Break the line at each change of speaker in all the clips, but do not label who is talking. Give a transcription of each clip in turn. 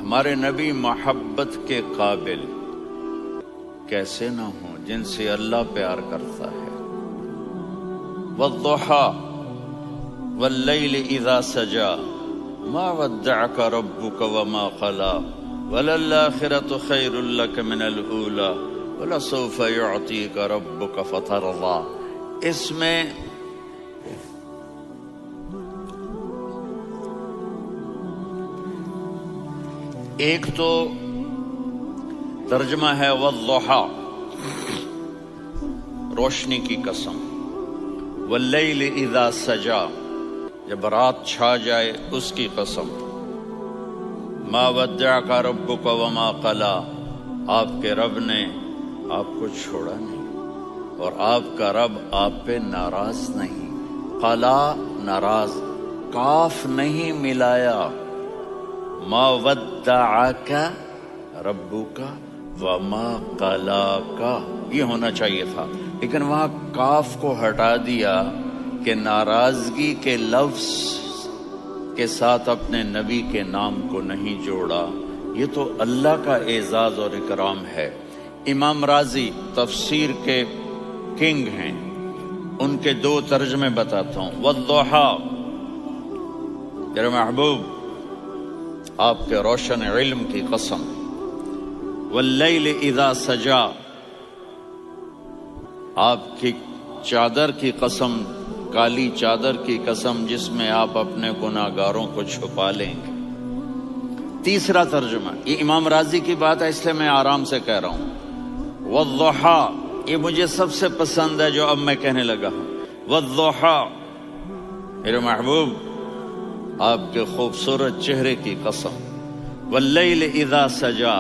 ہمارے نبی محبت کے قابل کیسے نہ ہوں جن سے اللہ پیار کرتا ہے۔ والضحى واللیل اذا سجا ما ودعك ربك وما قلى وللآخرة خیر لك من الأولى ولسوف يعطيك ربك فترضى۔ اس میں ایک تو ترجمہ ہے والضحى، روشنی کی قسم، واللیل اذا سجا، جب رات چھا جائے اس کی قسم، ما ودعک ربک وما قلی، آپ کے رب نے آپ کو چھوڑا نہیں اور آپ کا رب آپ پہ ناراض نہیں۔ قلا ناراض، کاف نہیں ملایا، ما ودعک ربک وما قلاک یہ ہونا چاہیے تھا، لیکن وہاں کاف کو ہٹا دیا کہ ناراضگی کے لفظ کے ساتھ اپنے نبی کے نام کو نہیں جوڑا۔ یہ تو اللہ کا اعزاز اور اکرام ہے۔ امام راضی تفسیر کے کنگ ہیں، ان کے دو ترجمے بتاتا ہوں۔ والضحى، میرے محبوب آپ کے روشن علم کی قسم، واللیل اذا سجا، آپ کی چادر کی قسم، کالی چادر کی قسم جس میں آپ اپنے گناہگاروں کو چھپا لیں گے۔ تیسرا ترجمہ، یہ امام راضی کی بات ہے اس لیے میں آرام سے کہہ رہا ہوں۔ والضحى، یہ مجھے سب سے پسند ہے جو اب میں کہنے لگا ہوں۔ والضحى، میرے محبوب آپ کے خوبصورت چہرے کی قسم، واللیل اذا سجا،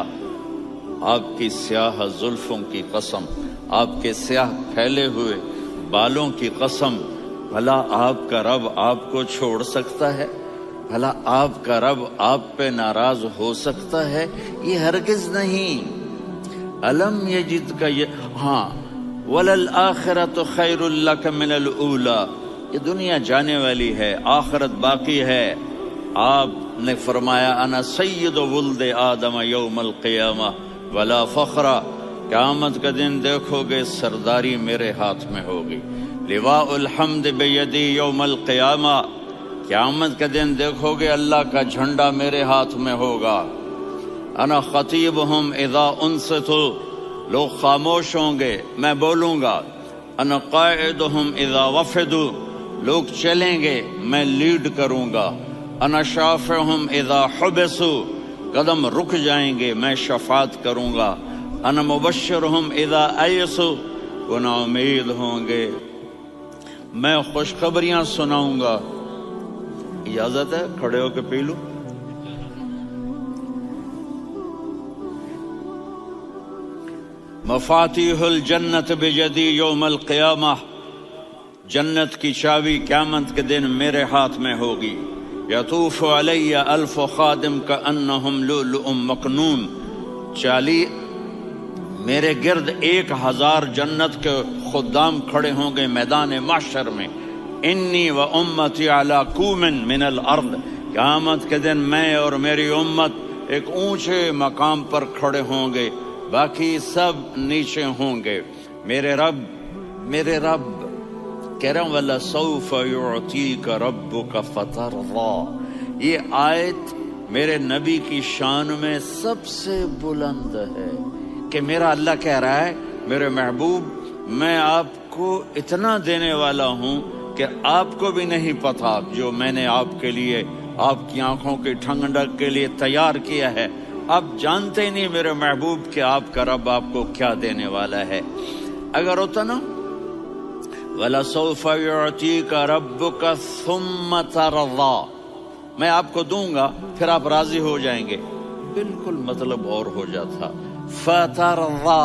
آپ کی سیاہ زلفوں کی قسم، آپ کے سیاہ پھیلے ہوئے بالوں کی قسم۔ بھلا آپ کا رب آپ کو چھوڑ سکتا ہے؟ بھلا آپ کا رب آپ پہ ناراض ہو سکتا ہے؟ یہ ہرگز نہیں۔ الم یجد کا ہاں، وللآخرۃ خیر لک من الاولی، یہ دنیا جانے والی ہے، آخرت باقی ہے۔ آپ نے فرمایا انا سید ولد آدم یوم القیامہ ولا فخر، قیامت کا دن دیکھو گے سرداری میرے ہاتھ میں ہوگی۔ لواء الحمد بیدی یوم القیامہ، قیامت کا دن دیکھو گے اللہ کا جھنڈا میرے ہاتھ میں ہوگا۔ انا خطیبہم اذا انصتوا، لوگ خاموش ہوں گے میں بولوں گا۔ انا قائدہم اذا وفدوا، لوگ چلیں گے میں لیڈ کروں گا۔ انا شافعہم اذا حبسوا، قدم رک جائیں گے میں شفاعت کروں گا۔ انا مبشرہم اذا ایسوا، وہ نا امید ہوں گے میں خوشخبریاں سناؤں گا۔ اجازت ہے کھڑے ہو کے پی لوں؟ مفاتیح الجنت بیدی یوم القیامہ، جنت کی چابی قیامت کے دن میرے ہاتھ میں ہوگی۔ یطوف علی الف خادم کانہم لؤلؤ مکنون، میرے گرد 1000 جنت کے خدام کھڑے ہوں گے میدان محشر میں۔ انی و امتی علی کوم من الارض، قیامت کے دن میں اور میری امت ایک اونچے مقام پر کھڑے ہوں گے، باقی سب نیچے ہوں گے۔ میرے رب کہہ رہا ہوں وَلَسَوْفَ يُعْطِيكَ رَبُّكَ فَتَرْضَىٰ، یہ آیت میرے نبی کی شان میں سب سے بلند ہے کہ میرا اللہ کہہ رہا ہے میرے محبوب میں آپ کو اتنا دینے والا ہوں کہ آپ کو بھی نہیں پتا جو میں نے آپ کے لیے، آپ کی آنکھوں کی ٹھنڈک کے لیے تیار کیا ہے۔ آپ جانتے ہی نہیں میرے محبوب کہ آپ کا رب آپ کو کیا دینے والا ہے۔ اگر ہوتا نا وَلَسَوْفَ يُعْطِيكَ رَبُّكَ ثُمَّ تَرْضَىٰ، میں آپ کو دوں گا پھر آپ راضی ہو جائیں گے، بالکل مطلب اور ہو جاتا۔ فترضا،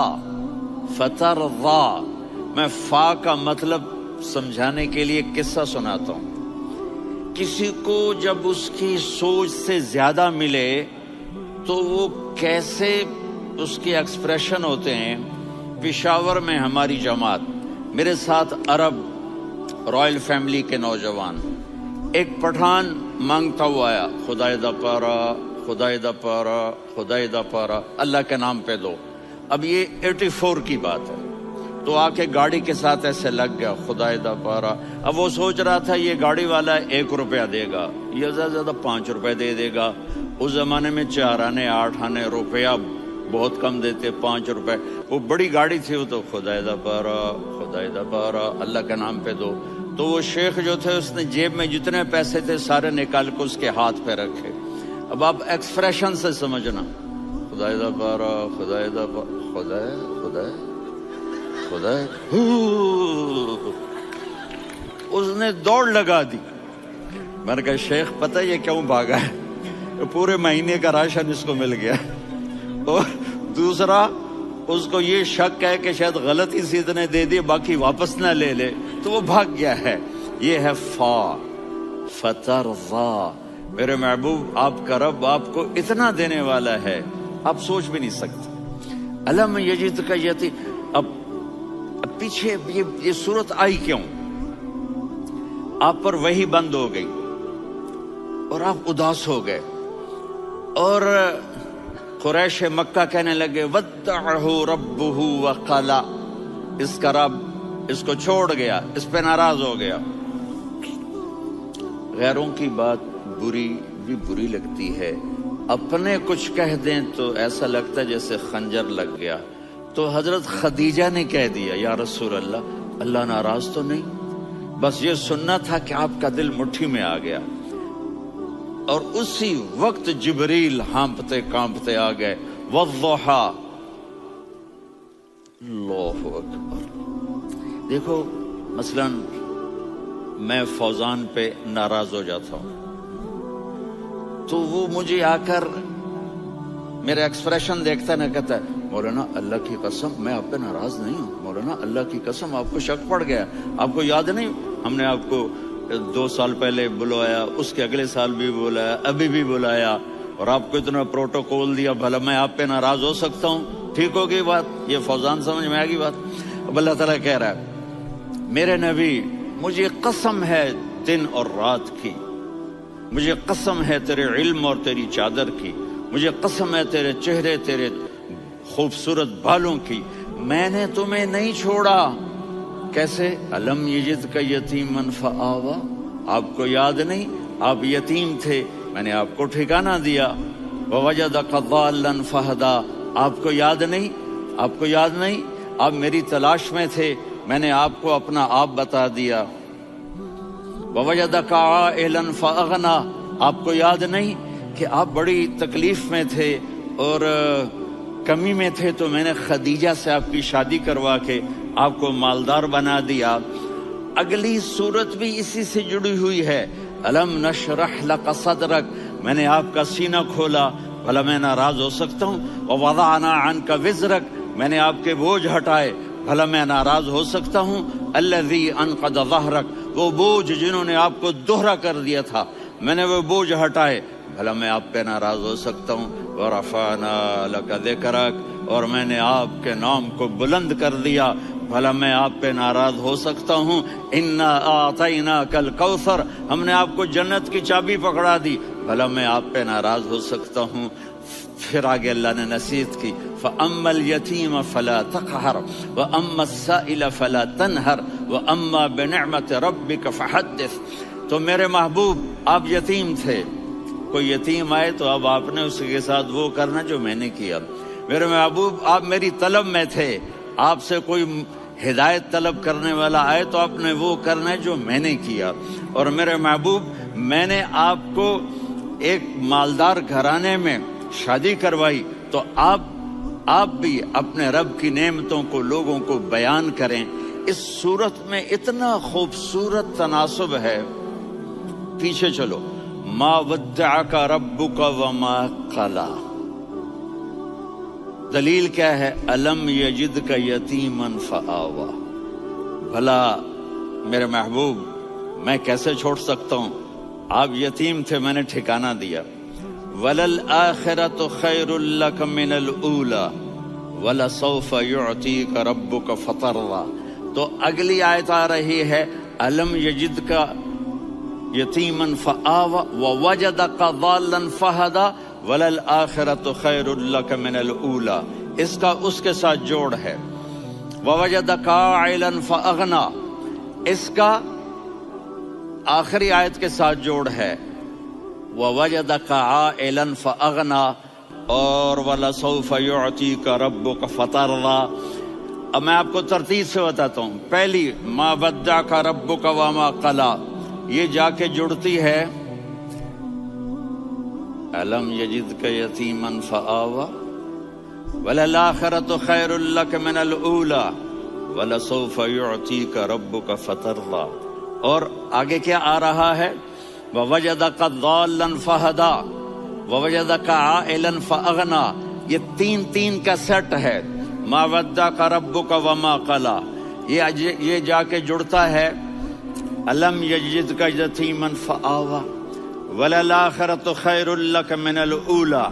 میں فا کا مطلب سمجھانے کے لیے قصہ سناتا ہوں۔ کسی کو جب اس کی سوچ سے زیادہ ملے تو وہ کیسے اس کے ایکسپریشن ہوتے ہیں۔ پشاور میں ہماری جماعت، میرے ساتھ عرب رائل فیملی کے نوجوان، ایک پٹھان مانگتا ہوا آیا، خدای دا پارا خدای دا پارا اللہ کے نام پہ دو. اب یہ 84 کی بات ہے. تو آ کے گاڑی کے ساتھ ایسے لگ گیا خدای دا پارا. اب وہ سوچ رہا تھا یہ گاڑی والا 1 روپیہ دے گا، یہ زیادہ زیادہ 5 روپے دے دے گا. اس زمانے میں 4 آنے 8 آنے روپیہ بہت کم دیتے، 5 روپے. وہ بڑی گاڑی تھی، وہ تو خدای دا پارا اللہ کے نام پہ دو. تو وہ شیخ جو تھے اس نے جیب میں جتنے پیسے تھے سارے نکال کے اس کے ہاتھ پہ رکھے. اب آپ ایکسپریشن سے سمجھنا، خدای دا پارا خدای اس نے دوڑ لگا دی. میں نے کہا شیخ پتہ یہ کیوں بھاگا ہے؟ پورے مہینے کا راشن اس کو مل گیا. اور دوسرا اس کو یہ شک ہے کہ شاید غلطی سے اتنے دے دی باقی واپس نہ لے لے، تو وہ بھاگ گیا ہے. یہ ہے فترضا. میرے محبوب آپ کا رب آپ کو اتنا دینے والا ہے آپ سوچ بھی نہیں سکتے. الم یجد کا یتی. اب پیچھے یہ صورت آئی کیوں؟ آپ پر وحی بند ہو گئی اور آپ اداس ہو گئے، اور قریش مکہ کہنے لگے ودعہ ربہ وقلا. اس کا رب اس کو چھوڑ گیا، اس پہ ناراض ہو گیا. غیروں کی بات بری لگتی ہے، اپنے کچھ کہہ دیں تو ایسا لگتا ہے جیسے خنجر لگ گیا. تو حضرت خدیجہ نے کہہ دیا یا رسول اللہ، اللہ ناراض تو نہیں؟ بس یہ سننا تھا کہ آپ کا دل مٹھی میں آ گیا. اور اسی وقت جبریل ہانپتے کانپتے آ گئے. والضحی. اللہ اکبر. دیکھو مثلا میں فوزان پہ ناراض ہو جاتا ہوں تو وہ مجھے آ کر میرا ایکسپریشن دیکھتا ہے نہ کہتا ہے مولانا اللہ کی قسم میں آپ پہ ناراض نہیں ہوں، مولانا اللہ کی قسم آپ کو شک پڑ گیا، آپ کو یاد نہیں ہم نے آپ کو 2 سال پہلے بلوایا، اس کے اگلے سال بھی بلایا، ابھی بھی بلایا، اور آپ کو اتنا پروٹوکول دیا، بھلا میں آپ پہ ناراض ہو سکتا ہوں؟ ٹھیک ہوگی بات؟ یہ فوزان سمجھ میں آ گئی بات. اب اللہ تعالیٰ کہہ رہا ہے میرے نبی مجھے قسم ہے دن اور رات کی، مجھے قسم ہے تیرے علم اور تیری چادر کی، مجھے قسم ہے تیرے چہرے تیرے خوبصورت بالوں کی، میں نے تمہیں نہیں چھوڑا. کیسے؟ الم یجد کا یتیما فآوا. آپ کو یاد نہیں آپ یتیم تھے، میں نے آپ کو ٹھکانہ دیا. ووجدک ضالا فہدا. آپ کو یاد نہیں؟ آپ کو یاد نہیں آپ میری تلاش میں تھے، میں نے آپ کو اپنا آپ بتا دیا. ووجدک عائلا فاغنا. آپ کو یاد نہیں کہ آپ بڑی تکلیف میں تھے اور کمی میں تھے، تو میں نے خدیجہ سے آپ کی شادی کروا کے آپ کو مالدار بنا دیا. اگلی صورت بھی اسی سے جڑی ہوئی ہے. الم نشرح لک صدرک. میں نے آپ کا سینہ کھولا، بھلا میں ناراض ہو سکتا ہوں؟ ووضعنا عنک وزرک. میں نے آپ کے بوجھ ہٹائے، بھلا میں ناراض ہو سکتا ہوں؟ الذی انقض ظہرک. وہ بوجھ جنہوں نے آپ کو دوہرا کر دیا تھا، میں نے وہ بوجھ ہٹائے، بھلا میں آپ پہ ناراض ہو سکتا ہوں؟ ورفعنا لک ذکرک. اور میں نے آپ کے نام کو بلند کر دیا، بھلا میں آپ پہ ناراض ہو سکتا ہوں؟ انا اعطیناک الکوثر. ہم نے آپ کو جنت کی چابی پکڑا دی، بھلا میں آپ پہ ناراض ہو سکتا ہوں؟ پھر آگے اللہ نے نصیحت کی فَأَمَّا الْيَتِيمَ فَلَا تَقْهَرْ وَأَمَّا السَّائِلَ فَلَا تَنْهَرْ وَأَمَّا بِنِعْمَةِ رَبِّكَ فَحَدِّثْ. تو میرے محبوب آپ یتیم تھے، کوئی یتیم آئے تو اب آپ نے اس کے ساتھ وہ کرنا جو میں نے کیا. میرے محبوب آپ میری طلب میں تھے، آپ سے کوئی ہدایت طلب کرنے والا آئے تو آپ نے وہ کرنا ہے جو میں نے کیا. اور میرے محبوب میں نے آپ کو ایک مالدار گھرانے میں شادی کروائی، تو آپ بھی اپنے رب کی نعمتوں کو لوگوں کو بیان کریں. اس صورت میں اتنا خوبصورت تناسب ہے. پیچھے چلو. ما ودعک ربک وما قلا. دلیل کیا ہے؟ الم یجدک یتیما فآوا. بھلا میرے محبوب میں کیسے چھوڑ سکتا ہوں؟ آپ یتیم تھے، میں نے ٹھکانہ دیا. وَلَلْآخِرَةُ خَيْرٌ لَكَ مِنَ الْأُولَى وَلَسَوْفَ يُعْطِيكَ رَبُّكَ فَتَرْضَىٰ. تو اگلی آیت آ رہی ہے الم یجدک یتیما فآوا ووجدک ضالا فہدا وَلَلْآخِرَةُ خَيْرٌ لَكَ مِنَ الْأُولَى، اس کا اس کے ساتھ جوڑ ہے. وَوَجَدَكَ عَائِلًا فَأَغْنَى، اس کا آخری آیت کے ساتھ جوڑ ہے. وَوَجَدَكَ عَائِلًا فَأَغْنَى اور وَلَسَوْفَ يُعْطِيكَ رَبُّكَ فَتَرْضَى. اب میں آپ کو ترتیب سے بتاتا ہوں. پہلی مَا وَدَّعَكَ رَبُّكَ وَمَا قَلَى، یہ جا کے جڑتی ہے أَلَمْ يَجِدْكَ يَتِيمًا فَآوَى وَلَلْآخِرَةُ خَيْرٌ لَكَ مِنَ الْأُولَى وَلَسَوْفَ يُعْطِيكَ رَبُّكَ فَتَرْضَى. اور آگے کیا آ رہا ہے؟ وَوَجَدَكَ ضَالًّا فَهَدَى وَوَجَدَكَ عَائِلًا فَأَغْنَى. یہ تین کا سیٹ ہے. مَا وَدَّعَكَ رَبُّكَ وَمَا قَلَى، یہ جا کے جڑتا ہے أَلَمْ يَجِدْكَ يَتِيمًا فَآوَى وَلَلْآخِرَةُ خَيْرٌ لَكَ مِنَ الْأُولَى،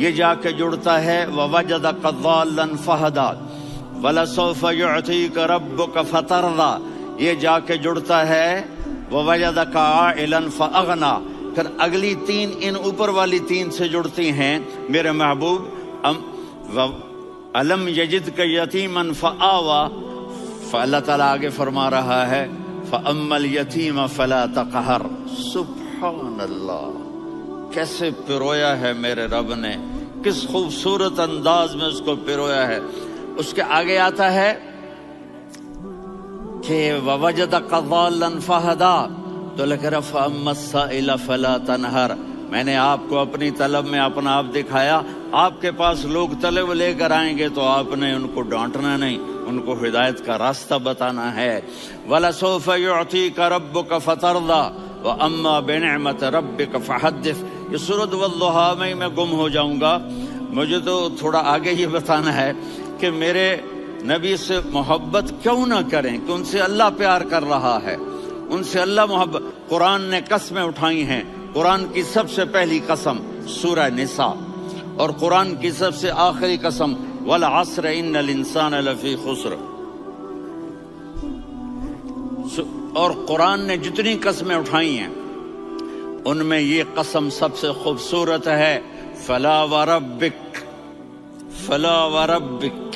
یہ جا کے جڑتا ہے وَوَجَدَكَ ضَالًّا فَهَدَى وَلَسَوْفَ يُعْطِيكَ رَبُّكَ فَتَرْضَى، یہ جا کے جڑتا ہے وَوَجَدَكَ عَائِلًا فَأَغْنَى. پھر اگلی تین ان اوپر والی تین سے جڑتی ہیں میرے محبوب. أَلَمْ يَجِدْكَ يَتِيمًا فَآوَى، فاللہ تعالیٰ آگے فرما رہا ہے فَأَمَّا الْيَتِيمَ فَلَا تَقْهَرْ. سبحان اللہ، کیسے پرویا ہے میرے رب نے، کس خوبصورت انداز میں اس کو پرویا ہے. اس کے آگے آتا ہے کہ وَوَجَدَكَ ضَالًّا فَهَدَى، تو لکھ رہا فَأَمَّا السَّائِلَ فَلَا تَنْهَرْ. میں نے آپ کو اپنی طلب میں اپنا آپ دکھایا. آپ کے پاس لوگ طلب لے کر آئیں گے تو آپ نے ان کو ڈانٹنا نہیں، ان کو ہدایت کا راستہ بتانا ہے. وَلَسَوْفَ يُعْطِيكَ رَبُّكَ فَتَرْضَى وَأَمَّا بِنِعْمَةِ رَبِّكَ فَحَدِّثْ. یہ سورۃ والضحیٰ میں گم ہو جاؤں گا. مجھے تو تھوڑا آگے یہ بتانا ہے کہ میرے نبی سے محبت کیوں نہ کریں، کہ ان سے اللہ پیار کر رہا ہے، ان سے اللہ محبت. قرآن نے قسمیں اٹھائی ہیں. قرآن کی سب سے پہلی قسم سورہ نساء، اور قرآن کی سب سے آخری قسم وَالْعَصْرِ إِنَّ الْإِنسَانَ لَفِي خُسْرٍ. اور قرآن نے جتنی قسمیں اٹھائی ہیں ان میں یہ قسم سب سے خوبصورت ہے. فَلَا وَرَبِّكَ فَلَا وَرَبِّكَ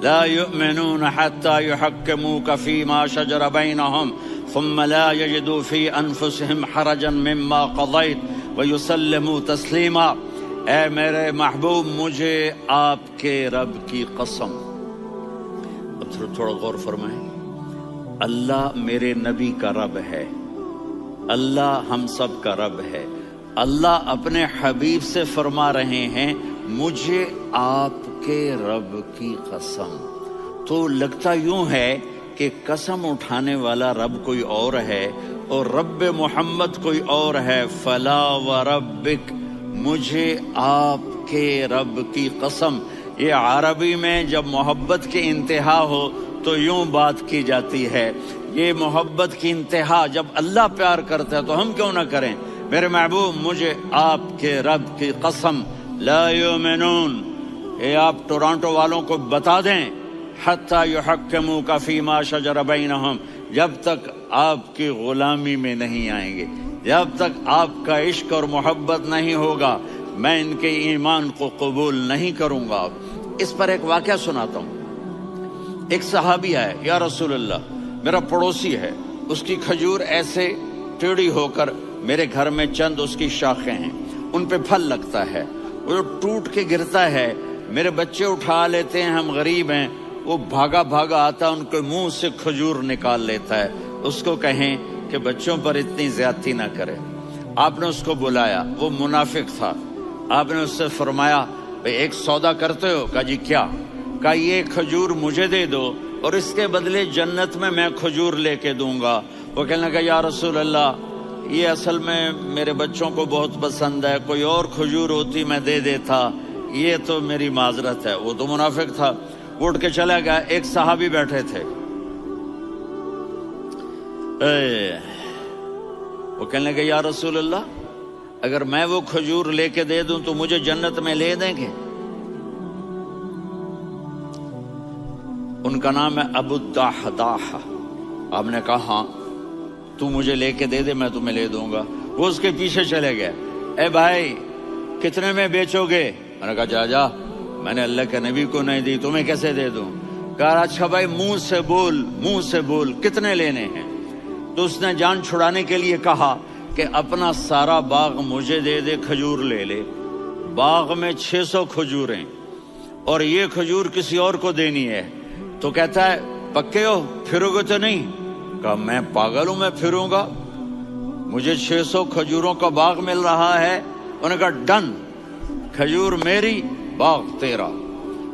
لَا يُؤْمِنُونَ حَتَّى يُحَكِّمُوكَ فِي مَا شَجَرَ بَيْنَهُمْ ثُمَّ لَا يَجِدُوا فِي أَنفُسِهِمْ حَرَجًا مِّمَّا قَضَيْتَ وَيُسَلِّمُوا تَسْلِيمًا. اے میرے محبوب، مجھے آپ کے رب کی قسم. اب تھوڑا غور فرمائیں. اللہ میرے نبی کا رب ہے، اللہ ہم سب کا رب ہے. اللہ اپنے حبیب سے فرما رہے ہیں مجھے آپ کے رب کی قسم. تو لگتا یوں ہے کہ قسم اٹھانے والا رب کوئی اور ہے اور رب محمد کوئی اور ہے. فلا وربک، مجھے آپ کے رب کی قسم. یہ عربی میں جب محبت کی انتہا ہو تو یوں بات کی جاتی ہے. یہ محبت کی انتہا جب اللہ پیار کرتا ہے تو ہم کیوں نہ کریں. میرے محبوب، مجھے آپ کے رب کی قسم. لا یؤمنون، یہ آپ ٹورانٹو والوں کو بتا دیں حتی یحکموک فیما شجر بینہم، جب تک آپ کی غلامی میں نہیں آئیں گے، جب تک آپ کا عشق اور محبت نہیں ہوگا، میں ان کے ایمان کو قبول نہیں کروں گا. اس پر ایک واقعہ سناتا ہوں. ایک صحابی ہے، یا رسول اللہ میرا پڑوسی ہے، اس کی کھجور ایسے ٹیڑھی ہو کر میرے گھر میں چند اس کی شاخیں ہیں، ان پہ پھل لگتا ہے، وہ ٹوٹ کے گرتا ہے، میرے بچے اٹھا لیتے ہیں، ہم غریب ہیں، وہ بھاگا بھاگا آتا ان کے منہ سے کھجور نکال لیتا ہے. اس کو کہیں کہ بچوں پر اتنی زیادتی نہ کرے. آپ نے اس کو بلایا، وہ منافق تھا. آپ نے اس سے فرمایا بھئی ایک سودا کرتے ہو؟ کہا جی کیا؟ کہا یہ کھجور مجھے دے دو اور اس کے بدلے جنت میں کھجور لے کے دوں گا. وہ کہنے لگا یا رسول اللہ یہ اصل میں میرے بچوں کو بہت پسند ہے، کوئی اور کھجور ہوتی میں دے دیتا، یہ تو میری معذرت ہے. وہ تو منافق تھا، اٹھ کے چلا گیا. ایک صحابی بیٹھے تھے، وہ کہنے لگے یا رسول اللہ اگر میں وہ کھجور لے کے دے دوں تو مجھے جنت میں لے دیں گے؟ ان کا نام ہے ابو الدحداح. آپ نے کہا ہاں تو مجھے لے کے دے دے، میں تمہیں لے دوں گا. وہ اس کے پیچھے چلے گئے. اے بھائی کتنے میں بیچو گے؟ میں نے کہا جا جا، میں نے اللہ کے نبی کو نہیں دی، تمہیں کیسے دے دوں؟ کہا اچھا بھائی منہ سے بول کتنے لینے ہیں؟ تو اس نے جان چھڑانے کے لیے کہا کہ اپنا سارا باغ مجھے دے دے، کھجور لے لے۔ باغ میں 600 کھجوریں اور یہ کھجور کسی اور کو دینی ہے۔ تو کہتا ہے پکے ہو، پھرو گے تو نہیں؟ کہا میں پاگل ہوں، میں پھروں گا؟ مجھے 600 کھجوروں کا باغ مل رہا ہے۔ انہوں نے کہا ڈن، کھجور میری، باغ تیرا۔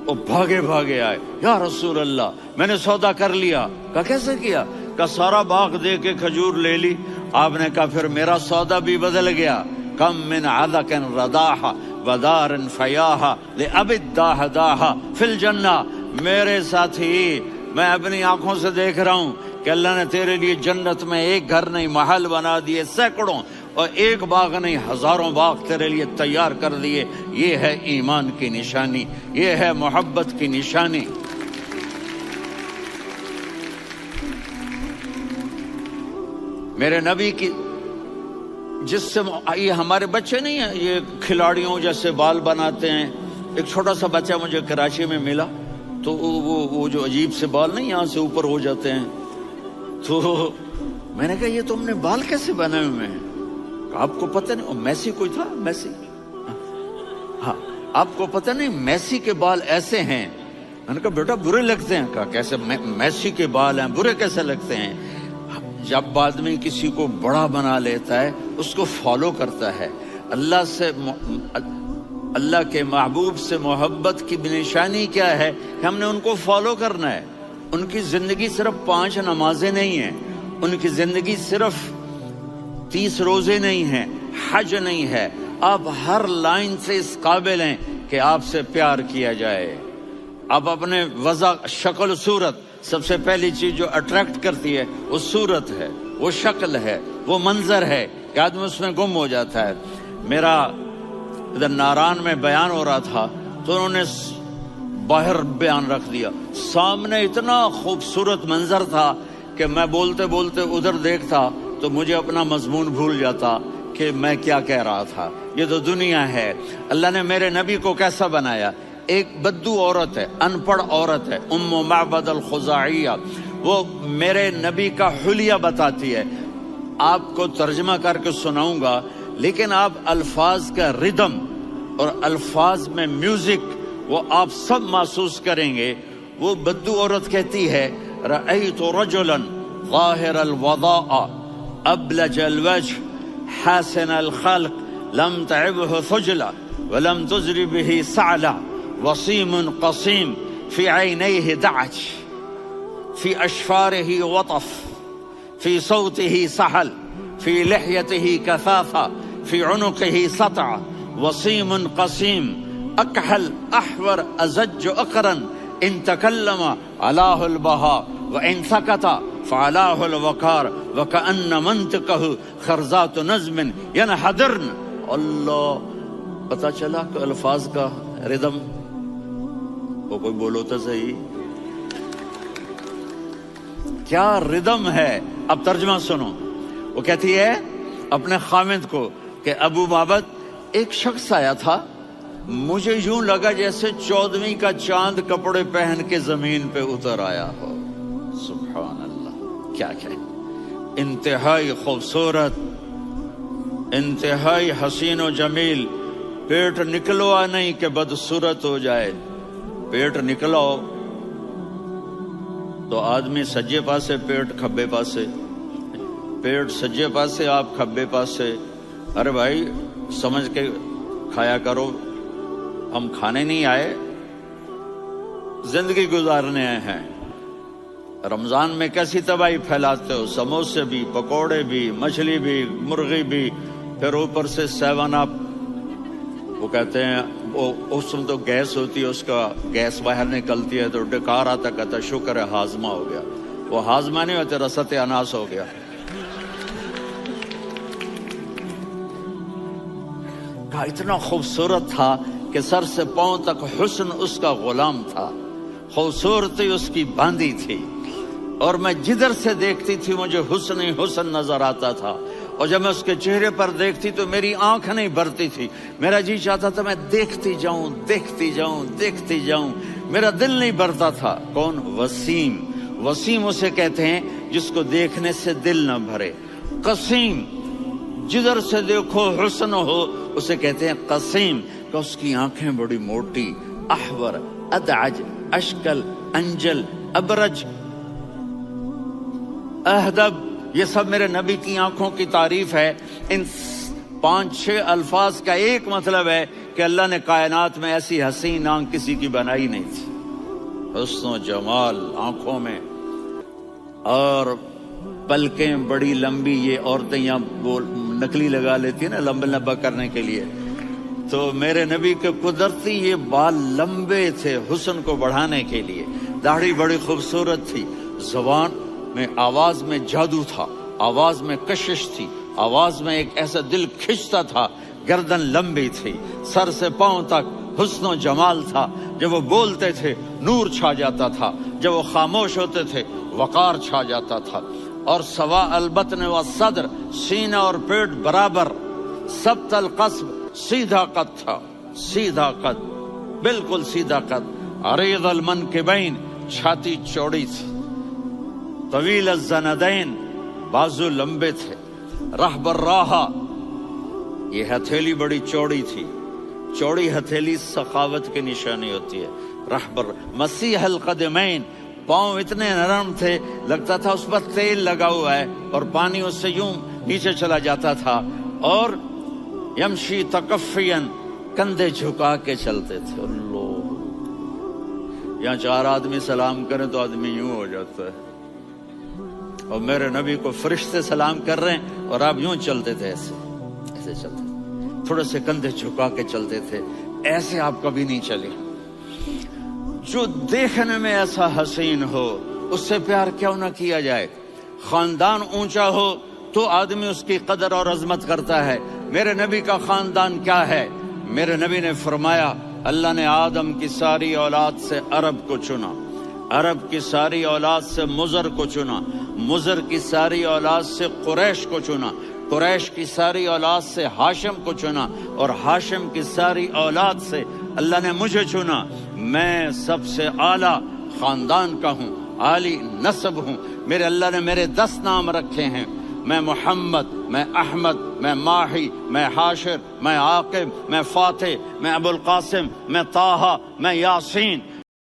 وہ بھاگے آئے، یا رسول اللہ میں نے سودا کر لیا۔ کہا کیسے کیا؟ کہا سارا باغ دے کے کھجور لے لی۔ آپ نے کہا پھر میرا سودا بھی بدل گیا۔ کم من عدق رداح ودار فیاح لأبد داہ داہ فی الجنہ۔ میرے ساتھی، میں اپنی آنکھوں سے دیکھ رہا ہوں کہ اللہ نے تیرے لیے جنت میں ایک گھر نہیں محل بنا دیے سینکڑوں، اور ایک باغ نہیں ہزاروں باغ تیرے لیے تیار کر دیے۔ یہ ہے ایمان کی نشانی، یہ ہے محبت کی نشانی۔ میرے نبی کی جس سے یہ ہمارے بچے نہیں ہیں، یہ کھلاڑیوں جیسے بال بناتے ہیں۔ ایک چھوٹا سا بچہ مجھے کراچی میں ملا، تو وہ جو عجیب سے بال نہیں یہاں سے اوپر ہو جاتے ہیں، تو میں نے کہا یہ تم نے بال کیسے بنائے ہوئے ہیں؟ آپ کو پتہ نہیں؟ میسی کوئی تھا، میسی، ہاں آپ کو پتہ نہیں میسی کے بال ایسے ہیں؟ میں نے کہا بیٹا برے لگتے ہیں۔ کہا کیسے؟ میسی کے بال ہیں، برے کیسے لگتے ہیں؟ جب آدمی کسی کو بڑا بنا لیتا ہے اس کو فالو کرتا ہے۔ اللہ کے محبوب سے محبت کی نشانی کیا ہے کہ ہم نے ان کو فالو کرنا ہے۔ ان کی زندگی صرف 5 نمازیں نہیں ہیں، ان کی زندگی صرف 30 روزے نہیں ہیں، حج نہیں ہے۔ آپ ہر لائن سے اس قابل ہیں کہ آپ سے پیار کیا جائے۔ آپ اپنے وضع، شکل، صورت، سب سے پہلی چیز جو اٹریکٹ کرتی ہے وہ صورت ہے، وہ شکل ہے، وہ منظر ہے کہ آدمی اس میں گم ہو جاتا ہے۔ میرا ادھر ناران میں بیان ہو رہا تھا تو انہوں نے باہر بیان رکھ دیا، سامنے اتنا خوبصورت منظر تھا کہ میں بولتے بولتے ادھر دیکھتا تو مجھے اپنا مضمون بھول جاتا کہ میں کیا کہہ رہا تھا۔ یہ تو دنیا ہے۔ اللہ نے میرے نبی کو کیسا بنایا؟ ایک بدو عورت ہے، ان پڑھ عورت ہے، ام معبد الخزاعیہ، وہ میرے نبی کا حلیہ بتاتی ہے۔ آپ کو ترجمہ کر کے سناؤں گا، لیکن آپ الفاظ کا ردم اور الفاظ میں میوزک وہ آپ سب محسوس کریں گے۔ وہ بدو عورت کہتی ہے رأیت رجلا ظاہر الوضاء ابلج الوجه حاسن الخلق لم تعبه ثجلة ولم تزر به سعلة وصيم قصيم في عينيه دعج في أشفاره وطف في صوته سحل في لحيته كثافة في عنقه سطع وصيم قصيم أكحل أحور أزج أقرن إن تكلم علاه البهاء وإن سكت فعلاه الوقار وكأن منطقه خرزات نظم ينحدرن۔ اللہ، پتہ چلا کہ الفاظ کا ردم، وہ کوئی بولو تو صحیح، کیا ردم ہے۔ اب ترجمہ سنو۔ وہ کہتی ہے اپنے خامد کو کہ ابو معبد، ایک شخص آیا تھا، مجھے یوں لگا جیسے 14ویں کا چاند کپڑے پہن کے زمین پہ اتر آیا ہو۔ سبحان اللہ، کیا کہ انتہائی خوبصورت، انتہائی حسین و جمیل۔ پیٹ نکلوا نہیں کہ بدصورت ہو جائے، پیٹ نکلاؤ تو آدمی سجے پاسے پیٹ کھبے پاسے، پیٹ سجے پاسے آپ کھبے پاسے۔ ارے بھائی سمجھ کے کھایا کرو، ہم کھانے نہیں آئے، زندگی گزارنے آئے ہیں۔ رمضان میں کیسی تباہی پھیلاتے ہو، سموسے بھی، پکوڑے بھی، مچھلی بھی، مرغی بھی، پھر اوپر سے 7 اپ۔ وہ کہتے ہیں اس میں تو گیس ہوتی ہے، اس کا گیس باہر نکلتی ہے تو ڈکار آتا، کہتا شکر ہے ہاضمہ ہو گیا۔ وہ ہاضمہ نہیں ہوتا، رست اناس ہو گیا۔ کہا اتنا خوبصورت تھا کہ سر سے پاؤں تک حسن اس کا غلام تھا، خوبصورتی اس کی باندھی تھی، اور میں جدھر سے دیکھتی تھی مجھے حسن ہی حسن نظر آتا تھا۔ اور جب میں اس کے چہرے پر دیکھتی تو میری آنکھ نہیں بھرتی تھی، میرا جی چاہتا تھا میں دیکھتی جاؤں دیکھتی جاؤں دیکھتی جاؤں، میرا دل نہیں بھرتا تھا۔ کون؟ وسیم۔ وسیم اسے کہتے ہیں جس کو دیکھنے سے دل نہ بھرے۔ قسیم، جدھر سے دیکھو حسن ہو، اسے کہتے ہیں قسیم، کہ اس کی آنکھیں بڑی موٹی، احور، ادعج، اشکل، انجل، ابرج، اہدب، یہ سب میرے نبی کی آنکھوں کی تعریف ہے۔ ان 5-6 الفاظ کا ایک مطلب ہے کہ اللہ نے کائنات میں ایسی حسین آنکھ کسی کی بنائی نہیں تھی۔ حسن و جمال آنکھوں میں، اور پلکیں بڑی لمبی، یہ عورتیں یہاں نکلی لگا لیتی ہیں نا لمبا لمبا کرنے کے لیے، تو میرے نبی کے قدرتی یہ بال لمبے تھے حسن کو بڑھانے کے لیے۔ داڑھی بڑی خوبصورت تھی، زبان میں، آواز میں جادو تھا، آواز میں کشش تھی، آواز میں ایک ایسا دل کھنچتا تھا، گردن لمبی تھی، سر سے پاؤں تک حسن و جمال تھا۔ جب وہ بولتے تھے نور چھا جاتا تھا، جب وہ خاموش ہوتے تھے وقار چھا جاتا تھا۔ اور سوا البطن و صدر، سینہ اور پیٹ برابر، سبط القصب، سیدھا قد تھا، سیدھا قد، بالکل سیدھا قد۔ عریض المنکبین، چھاتی چوڑی تھی، طویل الزندین، بازو لمبے تھے، رحب الراحہ، یہ ہتھیلی بڑی چوڑی تھی، چوڑی ہتھیلی سخاوت کی نشانی ہوتی ہے۔ رحب مسیح القدمین، پاؤں اتنے نرم تھے لگتا تھا اس پر تیل لگا ہوا ہے، اور پانی اس سے یوں نیچے چلا جاتا تھا۔ اور یمشی تکفین، کندھے جھکا کے چلتے تھے۔ اللہ، یہاں 4 آدمی سلام کریں تو آدمی یوں ہو جاتا ہے، اور میرے نبی کو فرشتے سلام کر رہے ہیں اور آپ یوں چلتے تھے، ایسے ایسے چلتے تھے، تھوڑے سے کندھے جھکا کے چلتے تھے، ایسے آپ کبھی نہیں چلے۔ جو دیکھنے میں ایسا حسین ہو اس سے پیار کیوں نہ کیا جائے؟ خاندان اونچا ہو تو آدمی اس کی قدر اور عظمت کرتا ہے۔ میرے نبی کا خاندان کیا ہے؟ میرے نبی نے فرمایا اللہ نے آدم کی ساری اولاد سے عرب کو چنا، عرب کی ساری اولاد سے مضر کو چنا، مضر کی ساری اولاد سے قریش کو چنا، قریش کی ساری اولاد سے ہاشم کو چنا، اور ہاشم کی ساری اولاد سے اللہ نے مجھے چنا۔ میں سب سے اعلیٰ خاندان کا ہوں، عالی نسب ہوں۔ میرے اللہ نے میرے 10 نام رکھے ہیں، میں محمد، میں احمد، میں ماہی، میں حاشر، میں عاقب، میں فاتح، میں ابو القاسم، میں طٰہٰ، میں یاسین۔